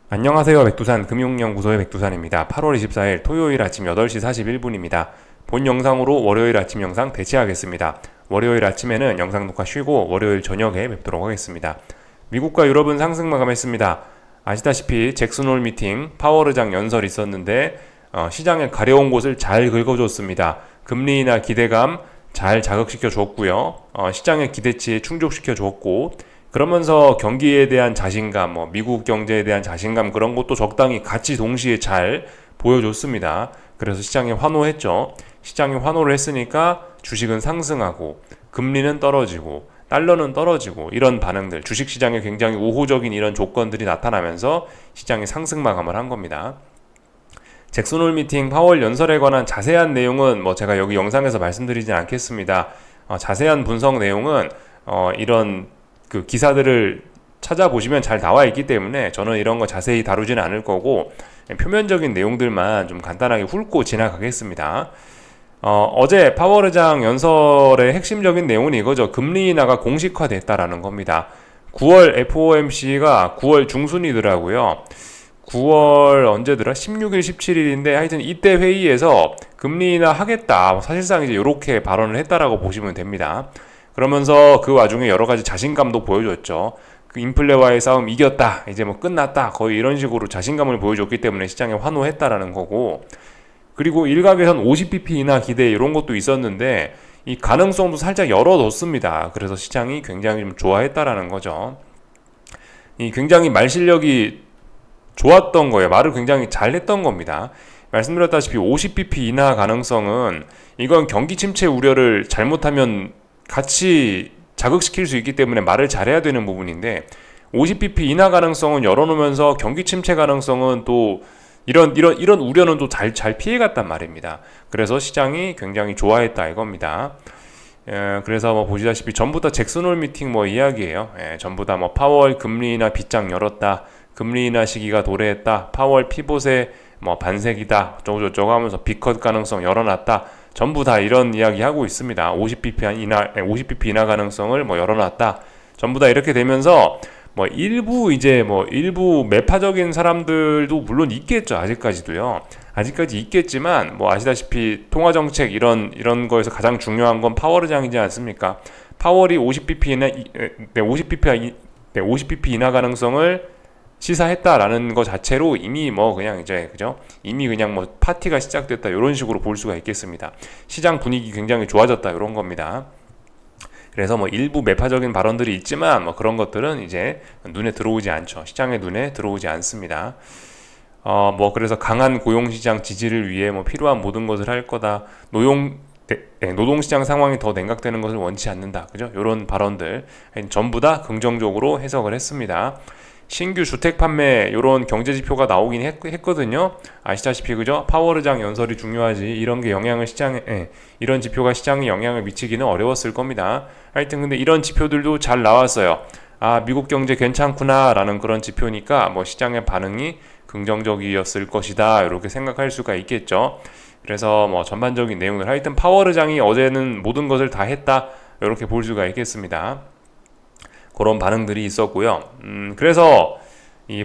안녕하세요. 백두산 금융연구소의 백두산입니다. 8월 24일 토요일 아침 8시 41분입니다. 본 영상으로 월요일 아침 영상 대체하겠습니다. 월요일 아침에는 영상 녹화 쉬고 월요일 저녁에 뵙도록 하겠습니다. 미국과 유럽은 상승 마감했습니다. 아시다시피 잭슨홀 미팅 파월 의장 연설이 있었는데 시장에 가려운 곳을 잘 긁어줬습니다. 금리 인하 기대감 잘 자극시켜 줬고요. 시장의 기대치에 충족시켜 줬고, 그러면서 경기에 대한 자신감, 미국 경제에 대한 자신감, 그런 것도 적당히 같이 동시에 잘 보여줬습니다. 그래서 시장이 환호했죠. 시장이 환호를 했으니까 주식은 상승하고 금리는 떨어지고 달러는 떨어지고, 이런 반응들, 주식시장에 굉장히 우호적인 이런 조건들이 나타나면서 시장이 상승 마감을 한 겁니다. 잭슨홀 미팅 파월 연설에 관한 자세한 내용은 제가 여기 영상에서 말씀드리진 않겠습니다. 자세한 분석 내용은 이런 그 기사들을 찾아보시면 잘 나와 있기 때문에 저는 이런 거 자세히 다루지는 않을 거고, 표면적인 내용들만 좀 간단하게 훑고 지나가겠습니다. 어제 파월 의장 연설의 핵심적인 내용은 이거죠. 금리 인하가 공식화됐다라는 겁니다. 9월 FOMC가 9월 중순이더라고요. 9월 언제더라? 16일, 17일인데 하여튼 이때 회의에서 금리 인하 하겠다, 사실상 이제 이렇게 발언을 했다라고 보시면 됩니다. 그러면서 그 와중에 여러 가지 자신감도 보여줬죠. 그 인플레와의 싸움 이겼다, 이제 끝났다, 거의 이런 식으로 자신감을 보여줬기 때문에 시장에 환호했다라는 거고, 그리고 일각에선 50bp 인하 기대 이런 것도 있었는데 이 가능성도 살짝 열어뒀습니다. 그래서 시장이 굉장히 좀 좋아했다라는 거죠. 이 굉장히 말 실력이 좋았던 거예요. 말을 굉장히 잘했던 겁니다. 말씀드렸다시피 50bp 인하 가능성은, 이건 경기 침체 우려를 잘못하면 같이 자극시킬 수 있기 때문에 말을 잘해야 되는 부분인데, 50bp 인하 가능성은 열어놓으면서 경기 침체 가능성은 또 이런 우려는 또 잘 피해갔단 말입니다. 그래서 시장이 굉장히 좋아했다 이겁니다. 그래서 보시다시피 전부 다 잭슨홀 미팅 이야기예요. 전부 다 파월 금리 인하 빗장 열었다, 금리 인하 시기가 도래했다, 파월 피봇의 반색이다, 어쩌고저쩌고 하면서 빅컷 가능성 열어놨다, 전부 다 이런 이야기 하고 있습니다. 50bp 인하 가능성을 열어놨다. 전부 다 이렇게 되면서 일부 매파적인 사람들도 물론 있겠죠. 아직까지도요. 아직까지 있겠지만 아시다시피 통화정책 이런 거에서 가장 중요한 건 파월 의장이지 않습니까? 파월이 50bp 인하 가능성을 시사했다라는 것 자체로 이미 이미 그냥 파티가 시작됐다, 이런 식으로 볼 수가 있겠습니다. 시장 분위기 굉장히 좋아졌다, 이런 겁니다. 그래서 일부 매파적인 발언들이 있지만 그런 것들은 이제 눈에 들어오지 않죠. 시장의 눈에 들어오지 않습니다. 그래서 강한 고용시장 지지를 위해 필요한 모든 것을 할 거다, 노동시장 상황이 더 냉각되는 것을 원치 않는다, 그죠? 이런 발언들 전부 다 긍정적으로 해석을 했습니다. 신규 주택 판매 이런 경제 지표가 나오긴 했거든요. 아시다시피 그죠? 파월 의장 연설이 중요하지, 이런 게 이런 지표가 시장에 영향을 미치기는 어려웠을 겁니다. 하여튼 근데 이런 지표들도 잘 나왔어요. 미국 경제 괜찮구나 라는 그런 지표니까 시장의 반응이 긍정적이었을 것이다, 이렇게 생각할 수가 있겠죠. 그래서 전반적인 내용을, 하여튼 파월 의장이 어제는 모든 것을 다 했다, 이렇게 볼 수가 있겠습니다. 그런 반응들이 있었고요. 그래서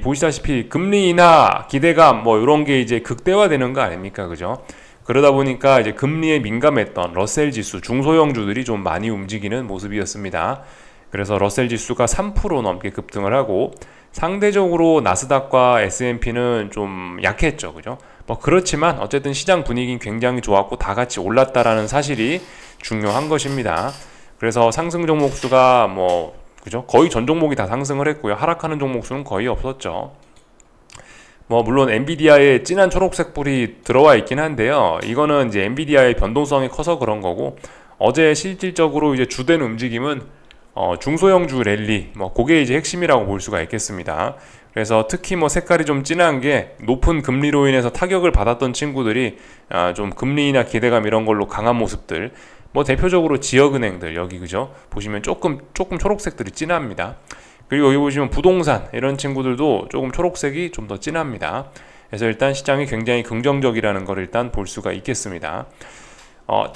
보시다시피 금리 인하 기대감 이런 게 이제 극대화되는 거 아닙니까, 그죠? 그러다 보니까 이제 금리에 민감했던 러셀 지수, 중소형주들이 좀 많이 움직이는 모습이었습니다. 그래서 러셀 지수가 3% 넘게 급등을 하고, 상대적으로 나스닥과 S&P는 좀 약했죠, 그죠? 그렇지만 어쨌든 시장 분위기는 굉장히 좋았고 다 같이 올랐다라는 사실이 중요한 것입니다. 그래서 상승 종목 수가 그죠? 거의 전 종목이 다 상승을 했고요. 하락하는 종목 수는 거의 없었죠. 물론 엔비디아에 진한 초록색 불이 들어와 있긴 한데요. 이거는 이제 엔비디아의 변동성이 커서 그런 거고, 어제 실질적으로 이제 주된 움직임은 중소형주 랠리, 그게 이제 핵심이라고 볼 수가 있겠습니다. 그래서 특히 색깔이 좀 진한 게, 높은 금리로 인해서 타격을 받았던 친구들이 좀 금리 인하 기대감 이런 걸로 강한 모습들, 대표적으로 지역은행들, 여기 그죠? 보시면 조금 초록색들이 진합니다. 그리고 여기 보시면 부동산 이런 친구들도 조금 초록색이 좀 더 진합니다. 그래서 일단 시장이 굉장히 긍정적이라는 걸 일단 볼 수가 있겠습니다.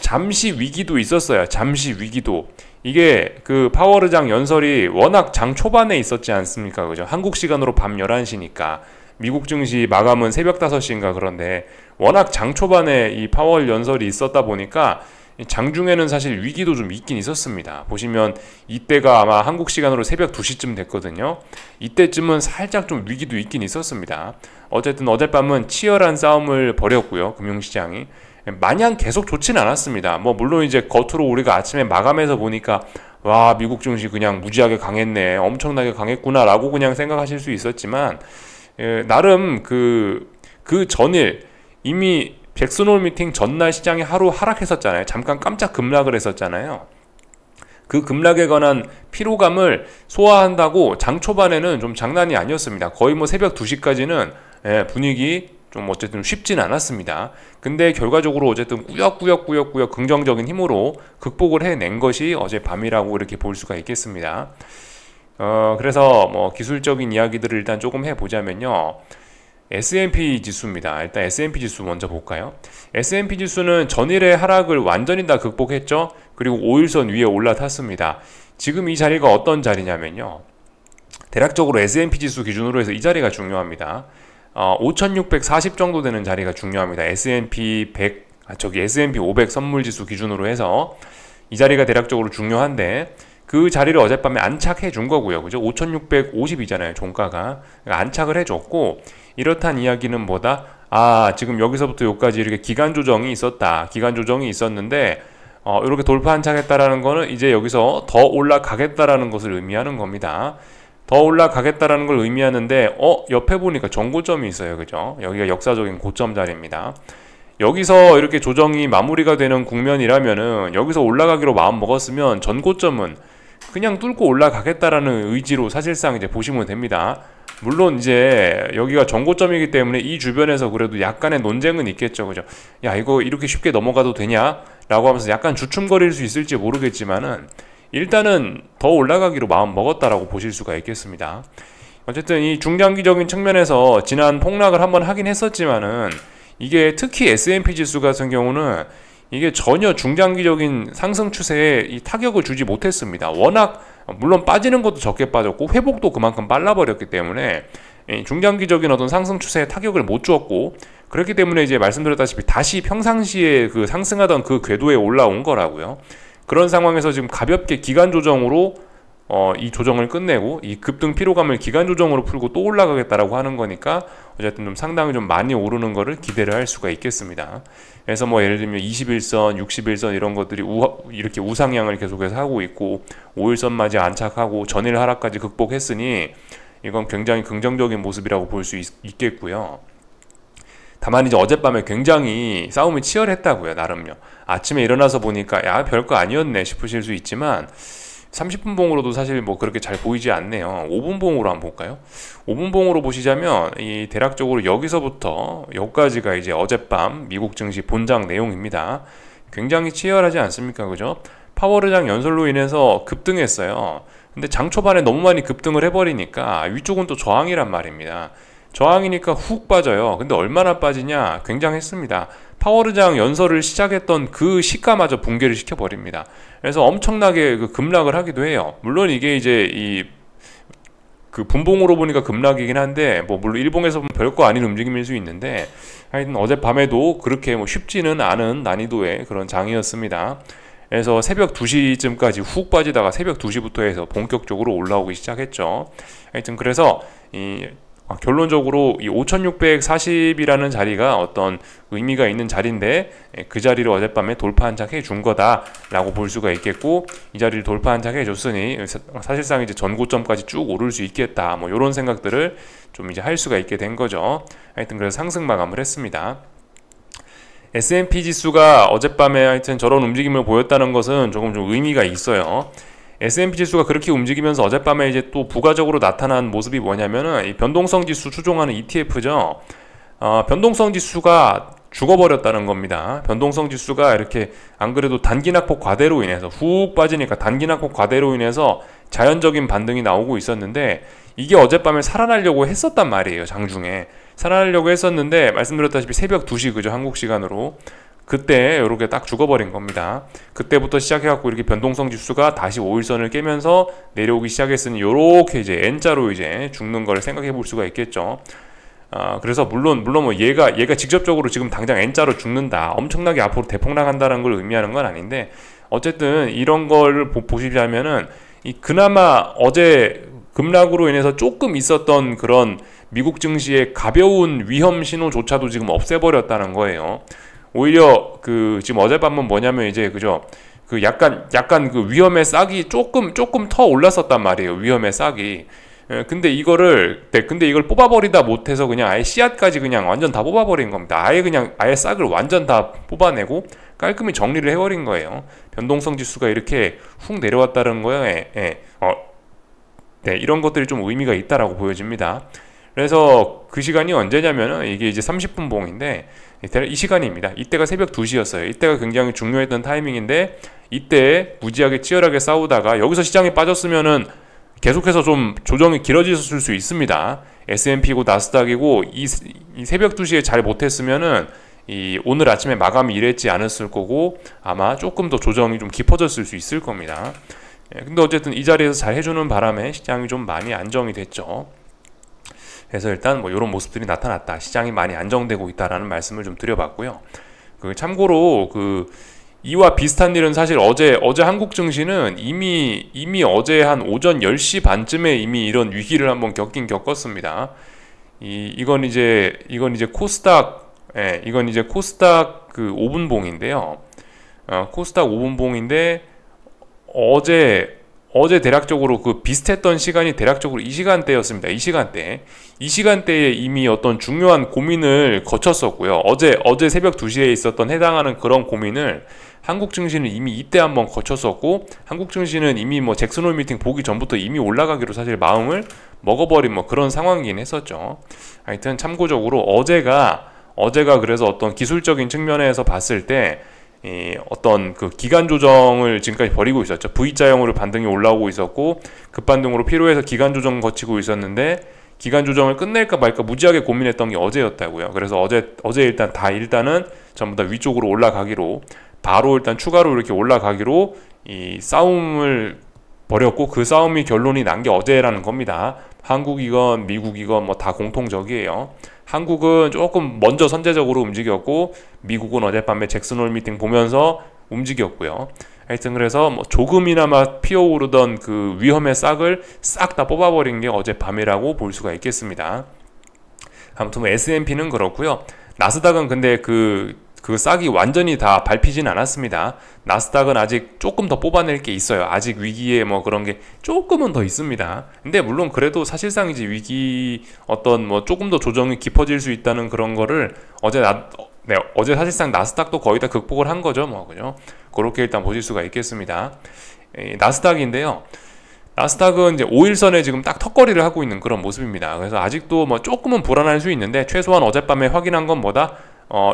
잠시 위기도 있었어요. 잠시 위기도. 이게 그 파월 의장 연설이 워낙 장 초반에 있었지 않습니까? 그죠? 한국 시간으로 밤 11시니까. 미국 증시 마감은 새벽 5시인가 그런데 워낙 장 초반에 이 파월 연설이 있었다 보니까 장중에는 사실 위기도 좀 있긴 있었습니다. 보시면 이때가 아마 한국 시간으로 새벽 2시쯤 됐거든요. 이때쯤은 살짝 좀 위기도 있긴 있었습니다. 어쨌든 어젯밤은 치열한 싸움을 벌였고요. 금융시장이 마냥 계속 좋진 않았습니다. 뭐 물론 이제 겉으로 우리가 아침에 마감해서 보니까 와, 미국 증시 그냥 무지하게 강했네, 엄청나게 강했구나 라고 그냥 생각하실 수 있었지만 나름 그 전일 이미 잭슨홀 미팅 전날 시장이 하루 하락했었잖아요. 잠깐 깜짝 급락을 했었잖아요. 그 급락에 관한 피로감을 소화한다고 장 초반에는 좀 장난이 아니었습니다. 거의 뭐 새벽 2시까지는 분위기 좀 어쨌든 쉽진 않았습니다. 근데 결과적으로 어쨌든 꾸역꾸역 긍정적인 힘으로 극복을 해낸 것이 어제 밤이라고 이렇게 볼 수가 있겠습니다. 그래서 뭐 기술적인 이야기들을 일단 조금 해보자면요. S&P 지수입니다. 일단 S&P 지수 먼저 볼까요? S&P 지수는 전일의 하락을 완전히 다 극복했죠. 그리고 5일선 위에 올라탔습니다. 지금 이 자리가 어떤 자리냐면요. 대략적으로 S&P 지수 기준으로 해서 이 자리가 중요합니다. 5640 정도 되는 자리가 중요합니다. S&P 500 선물지수 기준으로 해서 이 자리가 대략적으로 중요한데 그 자리를 어젯밤에 안착해 준 거고요. 그죠? 5650이잖아요. 종가가. 그러니까 안착을 해줬고 이렇단 이야기는 뭐다? 지금 여기서부터 여기까지 이렇게 기간 조정이 있었다. 기간 조정이 있었는데 이렇게 돌파 안착했다라는 거는 이제 여기서 더 올라가겠다라는 것을 의미하는 겁니다. 더 올라가겠다라는 걸 의미하는데 옆에 보니까 전고점이 있어요. 그죠? 여기가 역사적인 고점 자리입니다. 여기서 이렇게 조정이 마무리가 되는 국면이라면은 여기서 올라가기로 마음 먹었으면 전고점은 그냥 뚫고 올라가겠다라는 의지로 사실상 이제 보시면 됩니다. 물론 이제 여기가 전고점이기 때문에 이 주변에서 그래도 약간의 논쟁은 있겠죠. 그죠? 야, 이거 이렇게 쉽게 넘어가도 되냐? 라고 하면서 약간 주춤거릴 수 있을지 모르겠지만은 일단은 더 올라가기로 마음 먹었다라고 보실 수가 있겠습니다. 어쨌든 이 중장기적인 측면에서 지난 폭락을 한번 하긴 했었지만은 이게 특히 S&P 지수 같은 경우는 이게 전혀 중장기적인 상승 추세에 이 타격을 주지 못했습니다. 워낙 물론 빠지는 것도 적게 빠졌고 회복도 그만큼 빨라버렸기 때문에 중장기적인 어떤 상승 추세에 타격을 못 주었고 그렇기 때문에 이제 말씀드렸다시피 다시 평상시에 그 상승하던 그 궤도에 올라온 거라고요. 그런 상황에서 지금 가볍게 기간 조정으로 이 조정을 끝내고 이 급등 피로감을 기간 조정으로 풀고 또 올라가겠다라고 하는 거니까 어쨌든 좀 상당히 좀 많이 오르는 거를 기대를 할 수가 있겠습니다. 그래서 뭐 예를 들면 21선, 61선 이런 것들이 이렇게 우상향을 계속해서 하고 있고 5일선마저 안착하고 전일 하락까지 극복했으니 이건 굉장히 긍정적인 모습이라고 볼 수 있겠고요. 다만 이제 어젯밤에 굉장히 싸움이 치열했다고요. 나름요. 아침에 일어나서 보니까 야, 별거 아니었네 싶으실 수 있지만 30분 봉으로도 사실 뭐 그렇게 잘 보이지 않네요. 5분 봉으로 한번 볼까요? 5분 봉으로 보시자면 이 대략적으로 여기서부터 여기까지가 이제 어젯밤 미국 증시 본장 내용입니다. 굉장히 치열하지 않습니까? 그죠? 파월 의장 연설로 인해서 급등했어요. 근데 장 초반에 너무 많이 급등을 해버리니까 위쪽은 또 저항이란 말입니다. 저항이니까 훅 빠져요. 근데 얼마나 빠지냐? 굉장했습니다. 파월 의장 연설을 시작했던 그 시가마저 붕괴를 시켜버립니다. 그래서 엄청나게 그 급락을 하기도 해요. 물론 이게 이제 그 분봉으로 보니까 급락이긴 한데 뭐 물론 일봉에서 보면 별거 아닌 움직임일 수 있는데 하여튼 어젯밤에도 그렇게 뭐 쉽지는 않은 난이도의 그런 장이었습니다. 그래서 새벽 2시쯤까지 훅 빠지다가 새벽 2시부터 해서 본격적으로 올라오기 시작했죠. 하여튼 그래서 결론적으로 이 5640이라는 자리가 어떤 의미가 있는 자리인데 그 자리를 어젯밤에 돌파 안착해 준 거다라고 볼 수가 있겠고 이 자리를 돌파 안착해 줬으니 사실상 이제 전고점까지 쭉 오를 수 있겠다 뭐 이런 생각들을 좀 이제 할 수가 있게 된 거죠. 하여튼 그래서 상승 마감을 했습니다. S&P 지수가 어젯밤에 하여튼 저런 움직임을 보였다는 것은 조금 좀 의미가 있어요. S&P 지수가 그렇게 움직이면서 어젯밤에 이제 또 부가적으로 나타난 모습이 뭐냐면은 이 변동성 지수 추종하는 ETF죠. 변동성 지수가 죽어버렸다는 겁니다. 변동성 지수가 이렇게 안 그래도 단기낙폭 과대로 인해서 훅 빠지니까 단기낙폭 과대로 인해서 자연적인 반등이 나오고 있었는데 이게 어젯밤에 살아나려고 했었단 말이에요. 장중에 살아나려고 했었는데 말씀드렸다시피 새벽 2시 그죠? 한국 시간으로 그때 이렇게 딱 죽어버린 겁니다. 그때부터 시작해갖고 이렇게 변동성 지수가 다시 5일선을 깨면서 내려오기 시작했으니 이렇게 이제 N자로 이제 죽는 걸 생각해 볼 수가 있겠죠. 그래서 물론 뭐 얘가 직접적으로 지금 당장 N자로 죽는다, 엄청나게 앞으로 대폭락한다는 걸 의미하는 건 아닌데, 어쨌든 이런 걸 보시자면은 그나마 어제 급락으로 인해서 조금 있었던 그런 미국 증시의 가벼운 위험 신호조차도 지금 없애버렸다는 거예요. 오히려 지금 어젯밤은 뭐냐면 이제 그죠? 약간 그 위험의 싹이 조금 더 올랐었단 말이에요. 위험의 싹이. 근데 이걸 뽑아버리다 못해서 그냥 아예 씨앗까지 그냥 완전 다 뽑아버린 겁니다. 아예 싹을 완전 다 뽑아내고 깔끔히 정리를 해버린 거예요. 변동성 지수가 이렇게 훅 내려왔다는 거예요. 네, 이런 것들이 좀 의미가 있다라고 보여집니다. 그래서 그 시간이 언제냐면은 이게 이제 30분 봉인데 이 시간입니다. 이때가 새벽 2시였어요. 이때가 굉장히 중요했던 타이밍인데 이때 무지하게 치열하게 싸우다가 여기서 시장이 빠졌으면은 계속해서 좀 조정이 길어졌을 수 있습니다. S&P고 나스닥이고 이 새벽 2시에 잘 못했으면은 오늘 아침에 마감이 이랬지 않았을 거고 아마 조금 더 조정이 좀 깊어졌을 수 있을 겁니다. 근데 어쨌든 이 자리에서 잘 해주는 바람에 시장이 좀 많이 안정이 됐죠. 그래서 일단 뭐 이런 모습들이 나타났다. 시장이 많이 안정되고 있다라는 말씀을 좀 드려봤고요. 참고로 이와 비슷한 일은 사실 어제 한국 증시는 이미 어제 한 오전 10시 반쯤에 이미 이런 위기를 한번 겪었습니다. 이건 이제 코스닥, 이건 이제 코스닥 5분봉인데요. 코스닥 5분봉인데 어제 대략적으로 비슷했던 시간이 대략적으로 이 시간대였습니다. 이 시간대에 이미 어떤 중요한 고민을 거쳤었고요. 어제 새벽 2시에 있었던 해당하는 그런 고민을 한국 증시는 이미 이때 한번 거쳤었고, 한국 증시는 이미 뭐 잭슨홀 미팅 보기 전부터 이미 올라가기로 사실 마음을 먹어버린 뭐 그런 상황이긴 했었죠. 하여튼 참고적으로 어제가 그래서 어떤 기술적인 측면에서 봤을 때 어떤 기간 조정을 지금까지 벌이고 있었죠. V자형으로 반등이 올라오고 있었고 급반등으로 필요해서 기간 조정 거치고 있었는데 기간 조정을 끝낼까 말까 무지하게 고민했던 게 어제였다고요. 그래서 어제 일단은 전부 다 위쪽으로 올라가기로 바로 일단 추가로 이렇게 올라가기로 이 싸움을 벌였고 그 싸움이 결론이 난 게 어제라는 겁니다. 한국이건 미국이건 뭐 다 공통적이에요. 한국은 조금 먼저 선제적으로 움직였고 미국은 어젯밤에 잭슨홀 미팅 보면서 움직였고요. 하여튼 그래서 뭐 조금이나마 피어오르던 그 위험의 싹을 싹 다 뽑아버린 게 어젯밤이라고 볼 수가 있겠습니다. 아무튼 뭐 S&P는 그렇고요. 나스닥은 근데 그 싹이 완전히 다 밟히진 않았습니다. 나스닥은 아직 조금 더 뽑아낼 게 있어요. 아직 위기에 뭐 그런 게 조금은 더 있습니다. 근데 물론 그래도 사실상 이제 위기 어떤 뭐 조금 더 조정이 깊어질 수 있다는 그런 거를 어제 사실상 나스닥도 거의 다 극복을 한 거죠. 뭐 그죠? 그렇게 일단 보실 수가 있겠습니다. 나스닥인데요. 나스닥은 이제 5일선에 지금 딱 턱걸이를 하고 있는 그런 모습입니다. 그래서 아직도 뭐 조금은 불안할 수 있는데 최소한 어젯밤에 확인한 건 뭐다?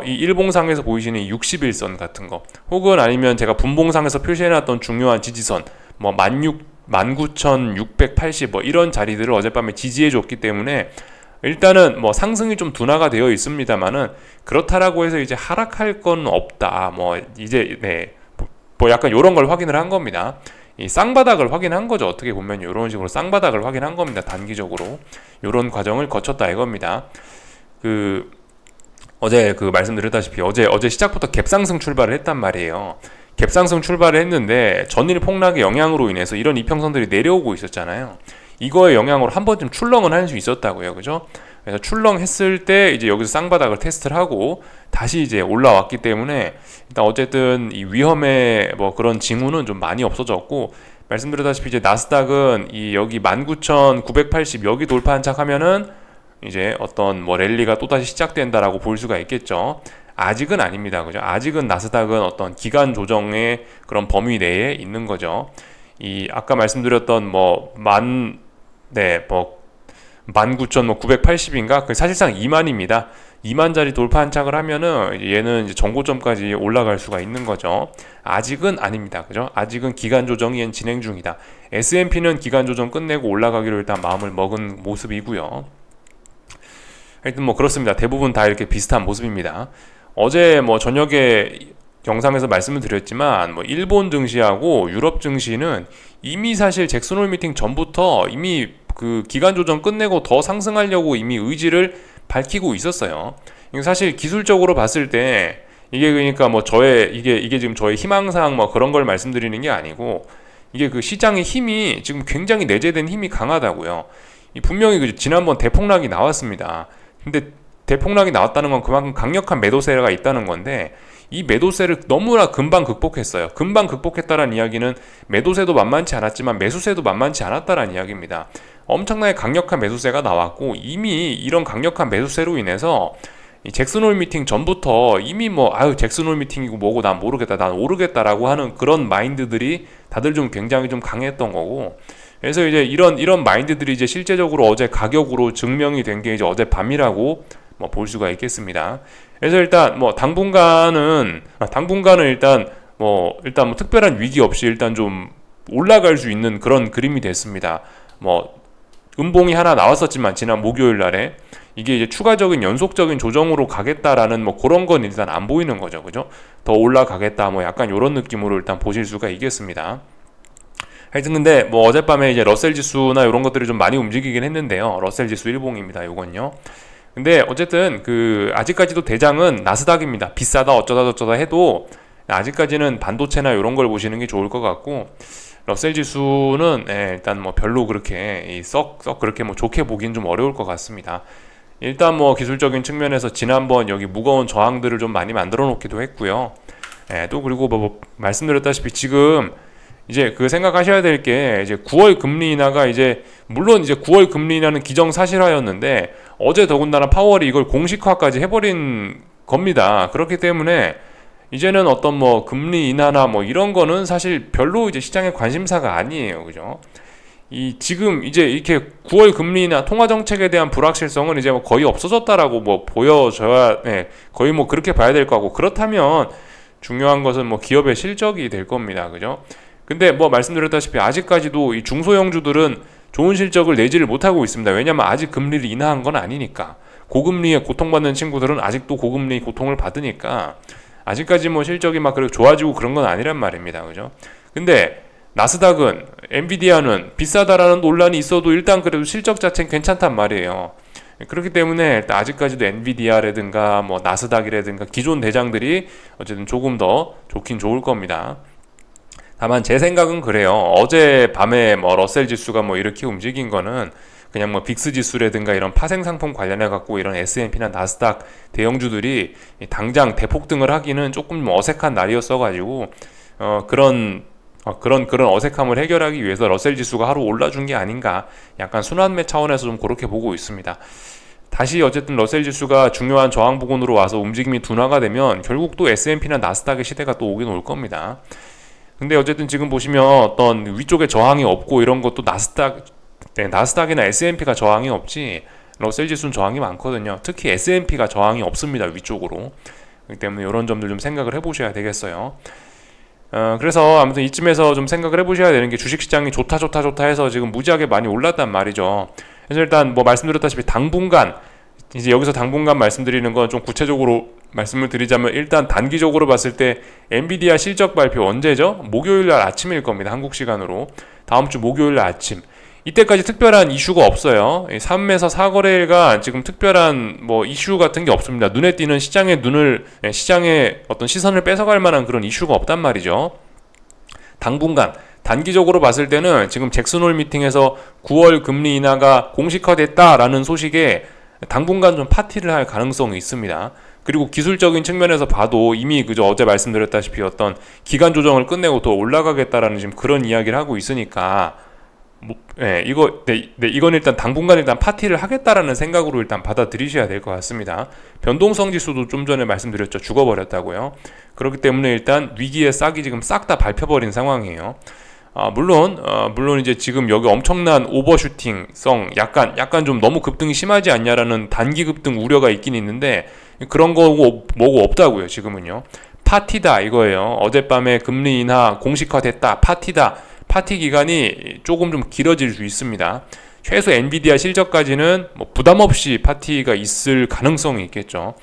이 일봉상에서 보이시는 61선 같은 거 혹은 아니면 제가 분봉상에서 표시해놨던 중요한 지지선 뭐 19,680 뭐 이런 자리들을 어젯밤에 지지해줬기 때문에 일단은 뭐 상승이 좀 둔화가 되어 있습니다만은 그렇다라고 해서 이제 하락할 건 없다. 뭐 이제 뭐 약간 이런 걸 확인을 한 겁니다. 이 쌍바닥을 확인한 거죠. 어떻게 보면 이런 식으로 쌍바닥을 확인한 겁니다. 단기적으로 이런 과정을 거쳤다 이겁니다. 어제 말씀드렸다시피 어제 시작부터 갭상승 출발을 했단 말이에요. 갭상승 출발을 했는데 전일 폭락의 영향으로 인해서 이런 이평선들이 내려오고 있었잖아요. 이거의 영향으로 한 번쯤 출렁은 할 수 있었다고요. 그죠? 그래서 출렁했을 때 이제 여기서 쌍바닥을 테스트를 하고 다시 이제 올라왔기 때문에 일단 어쨌든 이 위험의 뭐 그런 징후는 좀 많이 없어졌고, 말씀드렸다시피 이제 나스닥은 여기 19,980 여기 돌파 한착하면은 이제 어떤 뭐 랠리가 또다시 시작된다라고 볼 수가 있겠죠. 아직은 아닙니다. 그죠? 아직은 나스닥은 어떤 기간 조정의 그런 범위 내에 있는 거죠. 아까 말씀드렸던 19,980인가? 그 사실상 2만입니다. 2만짜리 돌파 한착을 하면은 얘는 이제 정고점까지 올라갈 수가 있는 거죠. 아직은 아닙니다. 그죠? 아직은 기간 조정이 진행 중이다. S&P는 기간 조정 끝내고 올라가기로 일단 마음을 먹은 모습이고요. 하여튼 뭐 그렇습니다. 대부분 다 이렇게 비슷한 모습입니다. 어제 뭐 저녁에 영상에서 말씀을 드렸지만 뭐 일본 증시하고 유럽 증시는 이미 사실 잭슨홀 미팅 전부터 이미 그 기간 조정 끝내고 더 상승하려고 이미 의지를 밝히고 있었어요. 이거 사실 기술적으로 봤을 때 이게 그러니까 뭐 이게 지금 저의 희망사항 뭐 그런 걸 말씀드리는 게 아니고, 이게 그 시장의 힘이 지금 굉장히 내재된 힘이 강하다고요. 분명히 그 지난번 대폭락이 나왔습니다. 근데 대폭락이 나왔다는 건 그만큼 강력한 매도세가 있다는 건데, 이 매도세를 너무나 금방 극복했어요. 금방 극복했다는 이야기는 매도세도 만만치 않았지만 매수세도 만만치 않았다는 이야기입니다. 엄청나게 강력한 매수세가 나왔고, 이미 이런 강력한 매수세로 인해서 이 잭슨홀 미팅 전부터 이미 뭐 잭슨홀 미팅이고 뭐고 난 모르겠다, 난 오르겠다라고 하는 그런 마인드들이 다들 좀 굉장히 좀 강했던 거고, 그래서 이제 이런 마인드들이 이제 실제적으로 어제 가격으로 증명이 된 게 이제 어제 밤이라고 뭐 볼 수가 있겠습니다. 그래서 일단 뭐 당분간은 일단 뭐 특별한 위기 없이 일단 좀 올라갈 수 있는 그런 그림이 됐습니다. 뭐 음봉이 하나 나왔었지만 지난 목요일 날에 이게 이제 추가적인 연속적인 조정으로 가겠다라는 뭐 그런 건 일단 안 보이는 거죠. 그죠? 더 올라가겠다 뭐 약간 이런 느낌으로 일단 보실 수가 있겠습니다. 하여튼 근데 뭐 어젯밤에 이제 러셀 지수나 이런 것들이 좀 많이 움직이긴 했는데요. 러셀 지수 일봉입니다. 요건요. 근데 어쨌든 아직까지도 대장은 나스닥입니다. 비싸다 어쩌다 저쩌다 해도 아직까지는 반도체나 이런 걸 보시는 게 좋을 것 같고, 러셀 지수는 일단 뭐 별로 그렇게 썩 그렇게 뭐 좋게 보긴 좀 어려울 것 같습니다. 일단 뭐 기술적인 측면에서 지난번 여기 무거운 저항들을 좀 많이 만들어 놓기도 했고요. 또 그리고 뭐 말씀드렸다시피 지금 이제 생각하셔야 될 게, 이제 9월 금리 인하가 이제 물론 이제 9월 금리 인하는 기정사실화였는데 어제 더군다나 파월이 이걸 공식화까지 해버린 겁니다. 그렇기 때문에 이제는 어떤 뭐 금리 인하나 뭐 이런 거는 사실 별로 이제 시장의 관심사가 아니에요. 그죠? 지금 이제 이렇게 9월 금리 인하 통화 정책에 대한 불확실성은 이제 뭐 거의 없어졌다라고 뭐 보여져야, 거의 뭐 그렇게 봐야 될 거고, 그렇다면 중요한 것은 뭐 기업의 실적이 될 겁니다. 그죠? 근데 뭐 말씀드렸다시피 아직까지도 이 중소형주들은 좋은 실적을 내지를 못하고 있습니다. 왜냐면 아직 금리를 인하한 건 아니니까. 고금리에 고통받는 친구들은 아직도 고금리 고통을 받으니까 아직까지 뭐 실적이 막 그렇게 좋아지고 그런 건 아니란 말입니다. 그죠? 근데 나스닥은, 엔비디아는 비싸다라는 논란이 있어도 일단 그래도 실적 자체는 괜찮단 말이에요. 그렇기 때문에 일단 아직까지도 엔비디아라든가 뭐 나스닥이라든가 기존 대장들이 어쨌든 조금 더 좋긴 좋을 겁니다. 다만 제 생각은 그래요. 어제 밤에 뭐 러셀 지수가 뭐 이렇게 움직인 거는 그냥 뭐 빅스 지수라든가 이런 파생 상품 관련해 갖고 이런 S&P나 나스닥 대형주들이 당장 대폭등을 하기는 조금 어색한 날이었어 가지고 그런 어색함을 해결하기 위해서 러셀 지수가 하루 올라준 게 아닌가, 약간 순환매 차원에서 좀 그렇게 보고 있습니다. 다시 어쨌든 러셀 지수가 중요한 저항 부근으로 와서 움직임이 둔화가 되면 결국 또 S&P나 나스닥의 시대가 또 오긴 올 겁니다. 근데 어쨌든 지금 보시면 어떤 위쪽에 저항이 없고 이런 것도 나스닥이나 S&P가 저항이 없지 러셀 지수는 저항이 많거든요. 특히 S&P가 저항이 없습니다. 위쪽으로. 그렇기 때문에 이런 점들 좀 생각을 해보셔야 되겠어요. 그래서 아무튼 이쯤에서 좀 생각을 해보셔야 되는 게, 주식시장이 좋다 해서 지금 무지하게 많이 올랐단 말이죠. 그래서 일단 뭐 말씀드렸다시피 당분간, 이제 여기서 당분간 말씀드리는 건 좀 구체적으로 말씀을 드리자면, 일단 단기적으로 봤을 때 엔비디아 실적 발표 언제죠? 목요일날 아침일 겁니다. 한국 시간으로 다음 주 목요일날 아침. 이때까지 특별한 이슈가 없어요. 3에서 4거래일간 지금 특별한 뭐 이슈 같은 게 없습니다. 눈에 띄는 시장의 어떤 시선을 뺏어갈 만한 그런 이슈가 없단 말이죠. 당분간 단기적으로 봤을 때는 지금 잭슨홀 미팅에서 9월 금리 인하가 공식화됐다라는 소식에 당분간 좀 파티를 할 가능성이 있습니다. 그리고 기술적인 측면에서 봐도 이미 그저 어제 말씀드렸다시피 어떤 기간 조정을 끝내고 더 올라가겠다라는 지금 그런 이야기를 하고 있으니까 이건 일단 당분간 일단 파티를 하겠다라는 생각으로 일단 받아들이셔야 될 것 같습니다. 변동성 지수도 좀 전에 말씀드렸죠. 죽어버렸다고요. 그렇기 때문에 일단 위기의 싹이 지금 싹 다 밟혀버린 상황이에요. 물론 이제 지금 여기 엄청난 오버슈팅성, 약간 좀 너무 급등이 심하지 않냐라는 단기 급등 우려가 있긴 있는데, 그런 거고 뭐고 없다고요. 지금은요. 파티다 이거예요. 어젯밤에 금리 인하 공식화됐다. 파티다. 파티 기간이 조금 좀 길어질 수 있습니다. 최소 엔비디아 실적까지는 뭐 부담 없이 파티가 있을 가능성이 있겠죠.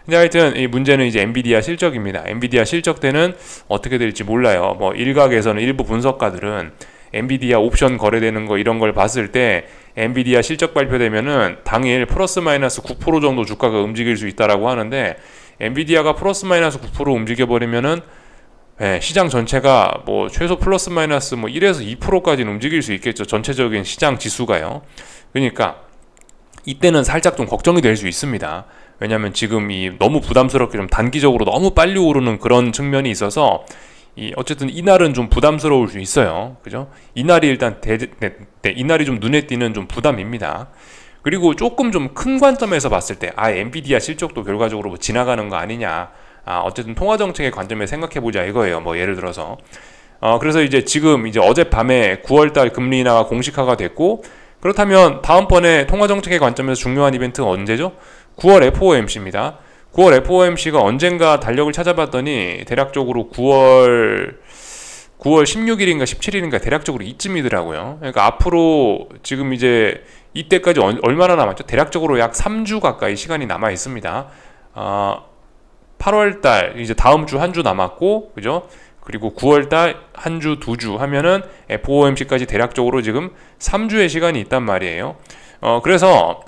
근데 하여튼 이 문제는 이제 엔비디아 실적입니다. 엔비디아 실적 때는 어떻게 될지 몰라요. 뭐 일각에서는 일부 분석가들은 엔비디아 옵션 거래되는 거 이런 걸 봤을 때 엔비디아 실적 발표되면은 당일 플러스 마이너스 9% 정도 주가가 움직일 수 있다라고 하는데, 엔비디아가 플러스 마이너스 9% 움직여 버리면은 시장 전체가 뭐 최소 플러스 마이너스 뭐 1에서 2%까지는 움직일 수 있겠죠. 전체적인 시장 지수가요. 그러니까 이때는 살짝 좀 걱정이 될 수 있습니다. 왜냐하면 지금 이 너무 부담스럽게 좀 단기적으로 너무 빨리 오르는 그런 측면이 있어서 어쨌든 이날은 좀 부담스러울 수 있어요. 그죠? 이날이 일단 이날이 좀 눈에 띄는 좀 부담입니다. 그리고 조금 좀 큰 관점에서 봤을 때 엔비디아 실적도 결과적으로 뭐 지나가는 거 아니냐, 어쨌든 통화정책의 관점에 생각해보자 이거예요. 뭐 예를 들어서 그래서 이제 지금 이제 어젯밤에 9월달 금리 인하가 공식화가 됐고, 그렇다면 다음번에 통화정책의 관점에서 중요한 이벤트가 언제죠? 9월 FOMC입니다. 9월 FOMC가 언젠가 달력을 찾아봤더니 대략적으로 9월 16일인가 17일인가 대략적으로 이쯤이더라고요. 그러니까 앞으로 지금 이제 이때까지 얼마나 남았죠? 대략적으로 약 3주 가까이 시간이 남아 있습니다. 8월달 이제 다음 주 한 주 남았고, 그죠? 그리고 9월달 한 주, 2주 하면은 FOMC까지 대략적으로 지금 3주의 시간이 있단 말이에요. 그래서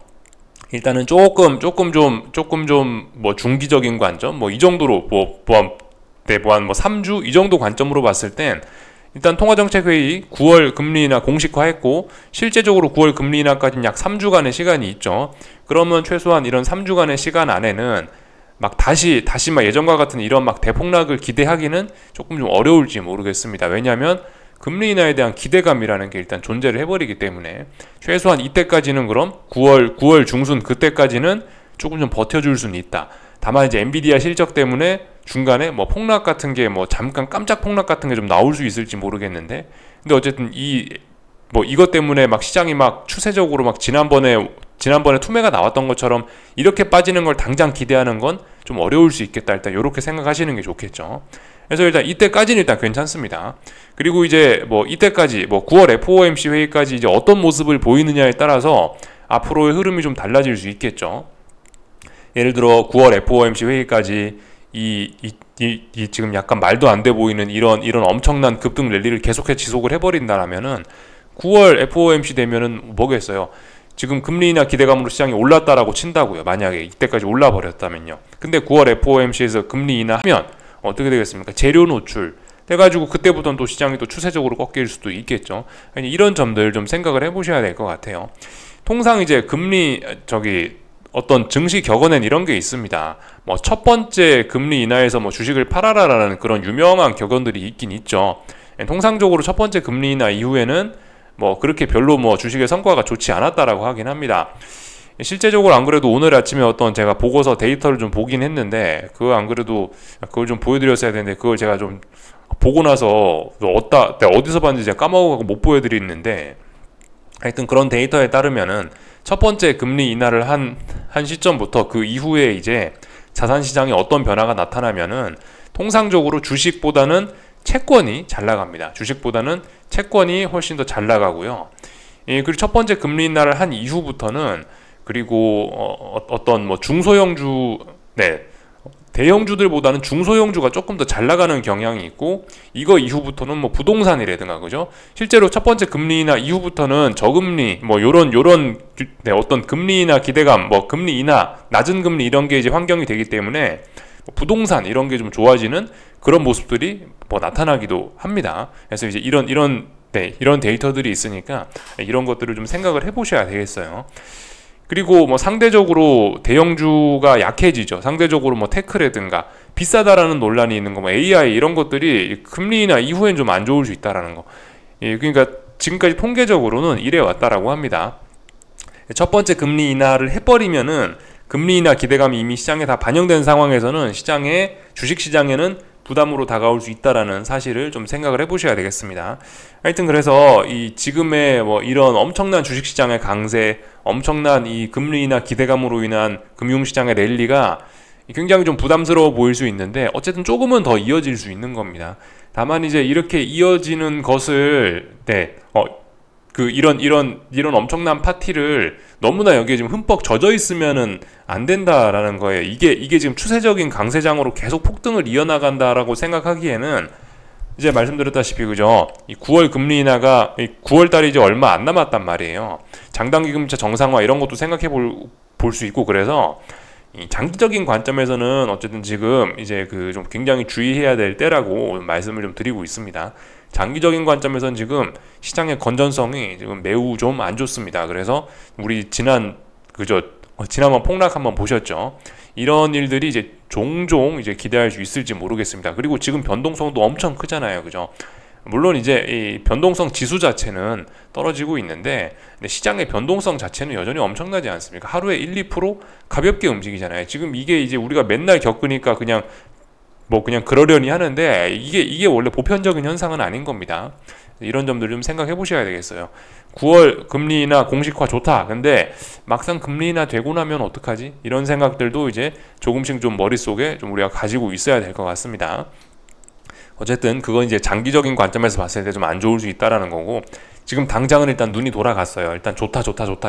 일단은 조금 좀 뭐 중기적인 관점, 뭐 이 정도로 뭐 3주 이 정도 관점으로 봤을 땐 일단 통화정책회의 9월 금리 인하 공식화했고, 실제적으로 9월 금리 인하까지는 약 3주간의 시간이 있죠. 그러면 최소한 이런 3주간의 시간 안에는 막 다시 막 예전과 같은 이런 막 대폭락을 기대하기는 조금 좀 어려울지 모르겠습니다. 왜냐하면 금리 인하에 대한 기대감이라는 게 일단 존재를 해버리기 때문에 최소한 이때까지는, 그럼 9월 중순 그때까지는 조금 좀 버텨줄 수는 있다. 다만 이제 엔비디아 실적 때문에 중간에 뭐 폭락 같은 게 뭐 잠깐 깜짝 폭락 같은 게 좀 나올 수 있을지 모르겠는데, 근데 어쨌든 이것 때문에 막 시장이 막 추세적으로 막 지난번에 투매가 나왔던 것처럼 이렇게 빠지는 걸 당장 기대하는 건 좀 어려울 수 있겠다. 일단 이렇게 생각하시는 게 좋겠죠. 그래서 일단 이때까지는 일단 괜찮습니다. 그리고 이제 뭐 이때까지 뭐 9월 FOMC 회의까지 이제 어떤 모습을 보이느냐에 따라서 앞으로의 흐름이 좀 달라질 수 있겠죠. 예를 들어 9월 FOMC 회의까지 지금 약간 말도 안 돼 보이는 이런 엄청난 급등 랠리를 계속해 지속을 해버린다라면은 9월 FOMC 되면은 뭐겠어요? 지금 금리 인하 기대감으로 시장이 올랐다라고 친다고요. 만약에 이때까지 올라 버렸다면요. 근데 9월 FOMC에서 금리 인하하면 어떻게 되겠습니까? 재료 노출 해가지고 그때부터는 또 시장이 또 추세적으로 꺾일 수도 있겠죠. 아니, 이런 점들 좀 생각을 해보셔야 될 것 같아요. 통상 이제 어떤 증시 격언엔 이런 게 있습니다. 뭐 첫 번째 금리 인하에서 뭐 주식을 팔아라라는 그런 유명한 격언들이 있긴 있죠. 통상적으로 첫 번째 금리 인하 이후에는 뭐 그렇게 별로 뭐 주식의 성과가 좋지 않았다라고 하긴 합니다. 실제적으로 안 그래도 오늘 아침에 어떤 제가 보고서 데이터를 좀 보긴 했는데, 그거 안 그래도 그걸 좀 보여드렸어야 되는데 그걸 제가 좀 보고 나서 내가 어디서 봤는지 제가 까먹어가고 못 보여드리는데, 하여튼 그런 데이터에 따르면은 첫 번째 금리 인하를 한 시점부터 그 이후에 이제 자산 시장에 어떤 변화가 나타나면은 통상적으로 주식보다는 채권이 잘 나갑니다. 주식보다는 채권이 훨씬 더 잘 나가고요. 그리고 첫 번째 금리 인하를 한 이후부터는, 그리고 어떤 뭐 중소형주, 대형주들보다는 중소형주가 조금 더 잘 나가는 경향이 있고, 이거 이후부터는 뭐 부동산이라든가, 그죠? 실제로 첫 번째 금리 인하 이후부터는 저금리, 뭐 요런 어떤 금리 인하 기대감, 뭐 금리 인하, 낮은 금리 이런 게 이제 환경이 되기 때문에 부동산 이런 게 좀 좋아지는 그런 모습들이 뭐 나타나기도 합니다. 그래서 이제 이런 데이터들이 있으니까 이런 것들을 좀 생각을 해보셔야 되겠어요. 그리고 뭐 상대적으로 대형주가 약해지죠. 상대적으로 뭐 테크라든가 비싸다라는 논란이 있는 거, 뭐 AI 이런 것들이 금리 인하 이후엔 좀 안 좋을 수 있다라는 거. 그러니까 지금까지 통계적으로는 이래 왔다라고 합니다. 첫 번째 금리 인하를 해버리면은 금리 인하 기대감이 이미 시장에 다 반영된 상황에서는 주식시장에는 부담으로 다가올 수 있다라는 사실을 좀 생각을 해보셔야 되겠습니다. 하여튼 그래서 이 지금의 뭐 이런 엄청난 주식시장의 강세, 엄청난 이 금리 인하 기대감으로 인한 금융시장의 랠리가 굉장히 좀 부담스러워 보일 수 있는데, 어쨌든 조금은 더 이어질 수 있는 겁니다. 다만 이제 이렇게 이어지는 것을 이런 엄청난 파티를 너무나 여기에 지금 흠뻑 젖어 있으면은 안 된다라는 거예요. 이게 지금 추세적인 강세장으로 계속 폭등을 이어나간다라고 생각하기에는 이제 말씀드렸다시피 그죠? 이 9월 금리 인하가 9월 달이 이제 얼마 안 남았단 말이에요. 장단기 금리차 정상화 이런 것도 생각해 볼 수 있고 그래서 이 장기적인 관점에서는 어쨌든 지금 이제 그 좀 굉장히 주의해야 될 때라고 말씀을 좀 드리고 있습니다. 장기적인 관점에서는 지금 시장의 건전성이 지금 매우 좀 안 좋습니다. 그래서 우리 지난번 폭락 한번 보셨죠? 이런 일들이 이제 종종 이제 기대할 수 있을지 모르겠습니다. 그리고 지금 변동성도 엄청 크잖아요. 그죠? 물론 이제 이 변동성 지수 자체는 떨어지고 있는데 시장의 변동성 자체는 여전히 엄청나지 않습니까? 하루에 1, 2% 가볍게 움직이잖아요. 지금 이게 이제 우리가 맨날 겪으니까 그냥 그러려니 하는데 이게 원래 보편적인 현상은 아닌 겁니다. 이런 점들 좀 생각해 보셔야 되겠어요. 9월 금리 인하 공식화 좋다. 근데 막상 금리 인하 되고 나면 어떡하지? 이런 생각들도 이제 조금씩 좀 머릿속에 좀 우리가 가지고 있어야 될 것 같습니다. 어쨌든 그건 이제 장기적인 관점에서 봤을 때 좀 안 좋을 수 있다라는 거고, 지금 당장은 일단 눈이 돌아갔어요. 일단 좋다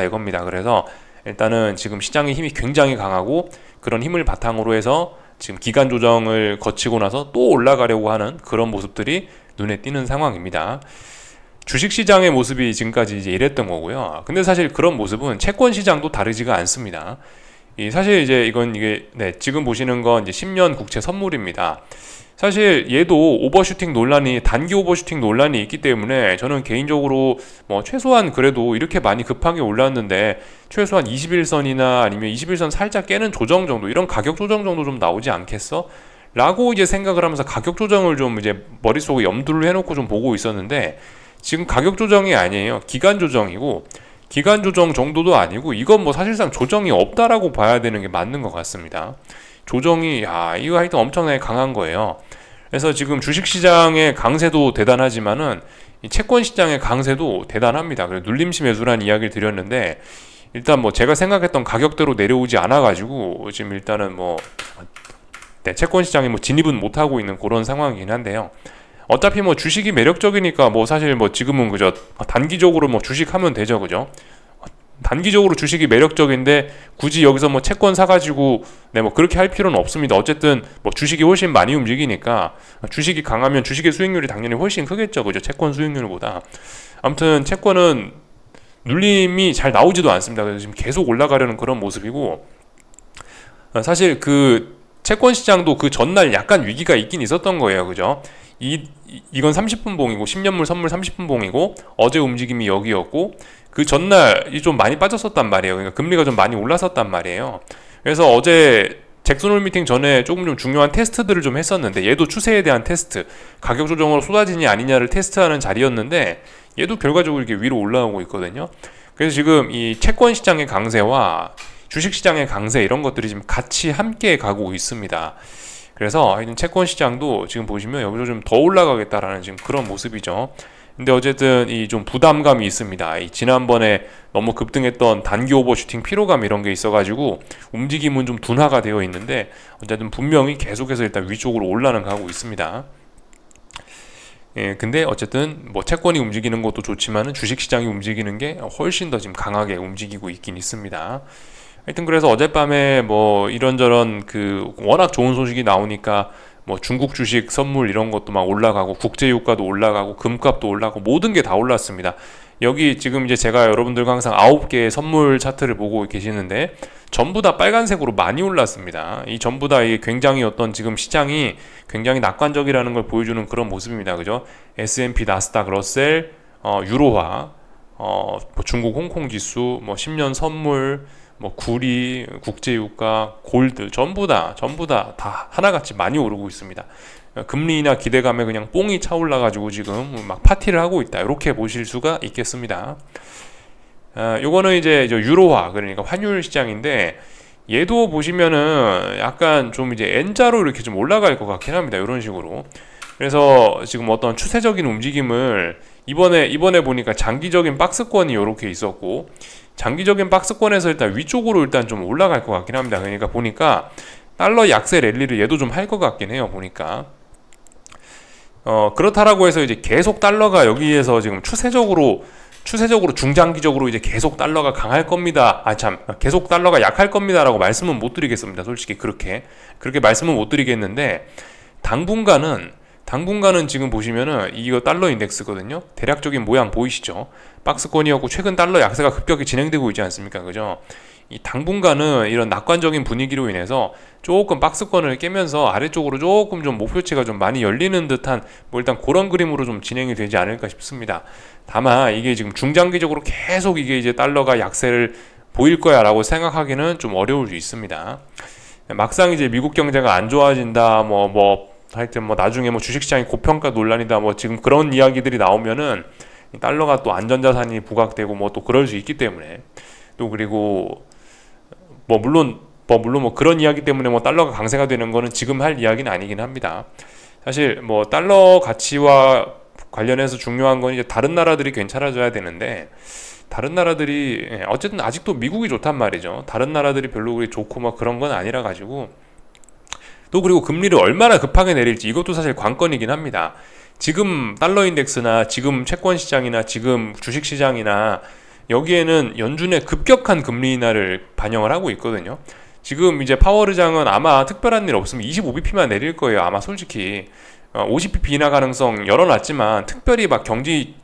이겁니다. 그래서 일단은 지금 시장의 힘이 굉장히 강하고 그런 힘을 바탕으로 해서 지금 기간 조정을 거치고 나서 또 올라가려고 하는 그런 모습들이 눈에 띄는 상황입니다. 주식시장의 모습이 지금까지 이제 이랬던 거고요. 근데 사실 그런 모습은 채권시장도 다르지가 않습니다. 사실 이제 지금 보시는 건 이제 10년 국채 선물입니다. 사실 얘도 오버슈팅 논란이, 단기 오버슈팅 논란이 있기 때문에 저는 개인적으로 최소한 그래도 이렇게 많이 급하게 올랐는데 최소한 21선이나 아니면 21선 살짝 깨는 조정 정도, 이런 가격 조정 정도 좀 나오지 않겠어? 라고 이제 생각을 하면서 가격 조정을 좀 이제 머릿속에 염두를 해놓고 좀 보고 있었는데, 지금 가격 조정이 아니에요. 기간 조정이고, 기간 조정 정도도 아니고 이건 사실상 조정이 없다라고 봐야 되는 게 맞는 것 같습니다. 조정이 이거 하여튼 엄청나게 강한 거예요. 그래서 지금 주식시장의 강세도 대단하지만은 이 채권시장의 강세도 대단합니다. 그래서 눌림시 매수라는 이야기를 드렸는데, 일단 제가 생각했던 가격대로 내려오지 않아가지고 지금 일단은 채권시장이 진입은 못하고 있는 그런 상황이긴 한데요. 어차피 주식이 매력적이니까 사실 지금은 그저 단기적으로 주식하면 되죠. 그죠? 단기적으로 주식이 매력적인데 굳이 여기서 채권 사가지고 그렇게 할 필요는 없습니다. 어쨌든 주식이 훨씬 많이 움직이니까 주식이 강하면 주식의 수익률이 당연히 훨씬 크겠죠. 그죠? 채권 수익률보다. 아무튼 채권은 눌림이 잘 나오지도 않습니다. 그래서 지금 계속 올라가려는 그런 모습이고, 사실 그 채권 시장도 그 전날 약간 위기가 있긴 있었던 거예요. 그죠? 이건 30분 봉이고 10년물 선물 30분 봉이고 어제 움직임이 여기였고, 그 전날 좀 많이 빠졌었단 말이에요. 그러니까 금리가 좀 많이 올랐었단 말이에요. 그래서 어제 잭슨홀 미팅 전에 조금 좀 중요한 테스트들을 좀 했었는데, 얘도 추세에 대한 테스트, 가격 조정으로 쏟아지냐 아니냐를 테스트하는 자리였는데 얘도 결과적으로 이렇게 위로 올라오고 있거든요. 그래서 지금 이 채권 시장의 강세와 주식 시장의 강세, 이런 것들이 지금 같이 함께 가고 있습니다. 그래서 하여튼 채권 시장도 지금 보시면 여기서 좀 더 올라가겠다라는 지금 그런 모습이죠. 근데 어쨌든 이 좀 부담감이 있습니다. 지난번에 너무 급등했던 단기 오버슈팅 피로감 이런 게 있어가지고 움직임은 좀 둔화가 되어 있는데, 어쨌든 분명히 계속해서 일단 위쪽으로 올라는 가고 있습니다. 근데 어쨌든 채권이 움직이는 것도 좋지만은 주식시장이 움직이는 게 훨씬 더 지금 강하게 움직이고 있긴 있습니다. 하여튼 그래서 어젯밤에 이런저런 워낙 좋은 소식이 나오니까 중국 주식 선물 이런 것도 막 올라가고, 국제유가도 올라가고, 금값도 올라가고, 모든 게 다 올랐습니다. 여기 지금 이제 제가 여러분들과 항상 9개의 선물 차트를 보고 계시는데 전부 다 빨간색으로 많이 올랐습니다. 이 전부 다 이게 굉장히 지금 시장이 굉장히 낙관적이라는 걸 보여주는 그런 모습입니다. 그죠? S&P, 나스닥, 러셀, 유로화, 중국 홍콩 지수, 10년 선물, 구리, 국제유가, 골드 전부 다 하나같이 많이 오르고 있습니다. 금리 인하 기대감에 그냥 뽕이 차올라가지고 지금 막 파티를 하고 있다, 이렇게 보실 수가 있겠습니다. 요거는 이제 유로화, 그러니까 환율 시장인데, 얘도 보시면은 약간 좀 이제 N자로 이렇게 좀 올라갈 것 같긴 합니다. 이런 식으로. 그래서 지금 어떤 추세적인 움직임을 이번에 보니까 장기적인 박스권이 이렇게 있었고, 장기적인 박스권에서 일단 위쪽으로 일단 좀 올라갈 것 같긴 합니다. 그러니까 보니까 달러 약세 랠리를 얘도 좀 할 것 같긴 해요. 보니까 그렇다라고 해서 이제 계속 달러가 여기에서 지금 추세적으로 중장기적으로 이제 계속 달러가 강할 겁니다. 계속 달러가 약할 겁니다라고 말씀은 못 드리겠습니다. 솔직히 그렇게 말씀은 못 드리겠는데, 당분간은 당분간은 지금 보시면은 이거 달러 인덱스거든요. 대략적인 모양 보이시죠? 박스권이었고 최근 달러 약세가 급격히 진행되고 있지 않습니까? 그죠? 이 당분간은 이런 낙관적인 분위기로 인해서 조금 박스권을 깨면서 아래쪽으로 조금 좀 목표치가 좀 많이 열리는 듯한 뭐 일단 그런 그림으로 좀 진행이 되지 않을까 싶습니다. 다만 이게 지금 중장기적으로 계속 이게 이제 달러가 약세를 보일 거야 라고 생각하기는 좀 어려울 수 있습니다. 막상 이제 미국 경제가 안 좋아진다 하여튼 뭐 나중에 뭐 주식시장이 고평가 논란이다 뭐 지금 그런 이야기들이 나오면은 달러가 또 안전자산이 부각되고 뭐 또 그럴 수 있기 때문에 또 그리고 물론 뭐 그런 이야기 때문에 뭐 달러가 강세가 되는 거는 지금 할 이야기는 아니긴 합니다. 사실 뭐 달러 가치와 관련해서 중요한 건 이제 다른 나라들이 괜찮아져야 되는데 다른 나라들이 어쨌든 아직도 미국이 좋단 말이죠. 다른 나라들이 별로 그리 좋고 뭐 그런 건 아니라 가지고 또 그리고 금리를 얼마나 급하게 내릴지 이것도 사실 관건이긴 합니다. 지금 달러 인덱스나 지금 채권 시장이나 지금 주식 시장이나 여기에는 연준의 급격한 금리 인하를 반영을 하고 있거든요. 지금 이제 파월 의장은 아마 특별한 일 없으면 25bp만 내릴 거예요. 아마 솔직히 50bp 인하 가능성 열어놨지만 특별히 경기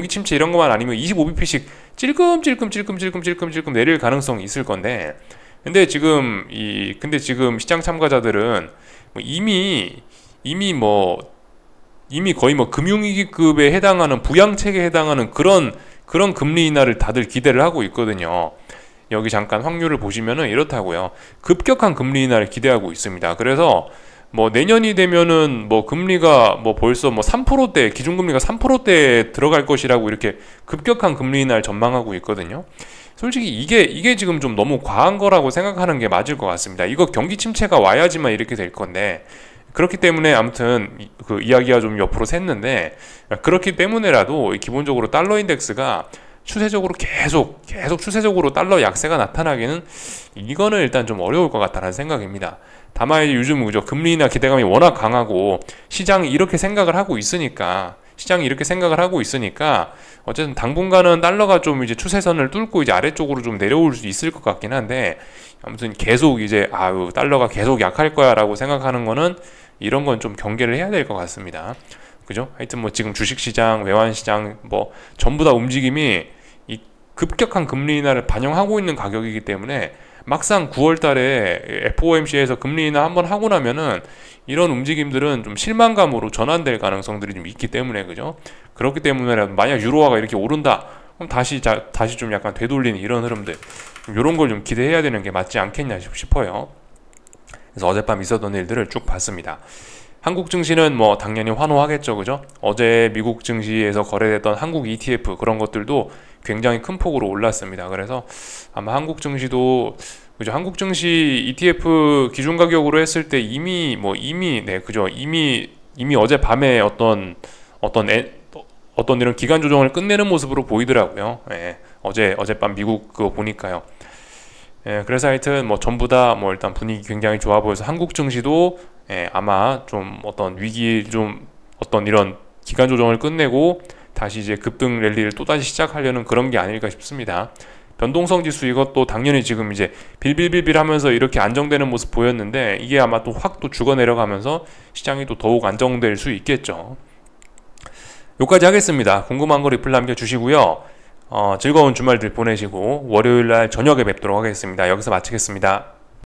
침체 이런 것만 아니면 25bp씩 찔끔 내릴 가능성이 있을 건데 근데 지금 시장 참가자들은 이미 거의 뭐 금융위기급에 해당하는 부양책에 해당하는 그런 금리 인하를 다들 기대를 하고 있거든요. 여기 잠깐 확률을 보시면은 이렇다고요. 급격한 금리 인하를 기대하고 있습니다. 그래서 뭐 내년이 되면은 뭐 금리가 뭐 벌써 뭐 3%대 기준금리가 3%대에 들어갈 것이라고 이렇게 급격한 금리 인하를 전망하고 있거든요. 솔직히 이게 지금 좀 너무 과한 거라고 생각하는 게 맞을 것 같습니다. 이거 경기 침체가 와야지만 이렇게 될 건데 그렇기 때문에 아무튼 그 이야기가 좀 옆으로 샜는데 그렇기 때문에라도 기본적으로 달러 인덱스가 추세적으로 계속 추세적으로 달러 약세가 나타나기는 이거는 일단 좀 어려울 것 같다는 생각입니다. 다만 요즘 그죠 금리나 기대감이 워낙 강하고 시장이 이렇게 생각을 하고 있으니까 어쨌든 당분간은 달러가 좀 이제 추세선을 뚫고 이제 아래쪽으로 좀 내려올 수 있을 것 같긴 한데 아무튼 계속 이제 달러가 계속 약할 거야라고 생각하는 거는 이런 건 좀 경계를 해야 될 것 같습니다. 그죠? 하여튼 뭐 지금 주식시장, 외환시장 뭐 전부 다 움직임이 이 급격한 금리 인하를 반영하고 있는 가격이기 때문에 막상 9월 달에 FOMC에서 금리 인하 한번 하고 나면은 이런 움직임들은 좀 실망감으로 전환될 가능성들이 좀 있기 때문에 그죠? 그렇기 때문에 만약 유로화가 이렇게 오른다 그럼 다시 좀 약간 되돌리는 이런 흐름들 이런 걸 좀 기대해야 되는 게 맞지 않겠냐 싶어요. 그래서 어젯밤 있었던 일들을 쭉 봤습니다. 한국 증시는 뭐 당연히 환호하겠죠, 그죠? 어제 미국 증시에서 거래됐던 한국 ETF 그런 것들도 굉장히 큰 폭으로 올랐습니다. 그래서 아마 한국 증시도 그죠? 한국 증시 ETF 기준 가격으로 했을 때 이미 어제 밤에 어떤 이런 기간 조정을 끝내는 모습으로 보이더라고요. 예, 어젯밤 미국 그거 보니까요. 예, 그래서 하여튼 뭐 전부 다 뭐 일단 분위기 굉장히 좋아 보여서 한국 증시도 아마 좀 어떤 이런 기간 조정을 끝내고 다시 이제 급등 랠리를 또다시 시작하려는 그런 게 아닐까 싶습니다. 변동성 지수 이것도 당연히 지금 이제 빌빌빌빌 하면서 이렇게 안정되는 모습 보였는데 이게 아마 또 확 또 죽어 내려가면서 시장이 또 더욱 안정될 수 있겠죠. 여기까지 하겠습니다. 궁금한 거 리플 남겨주시고요. 즐거운 주말들 보내시고 월요일날 저녁에 뵙도록 하겠습니다. 여기서 마치겠습니다.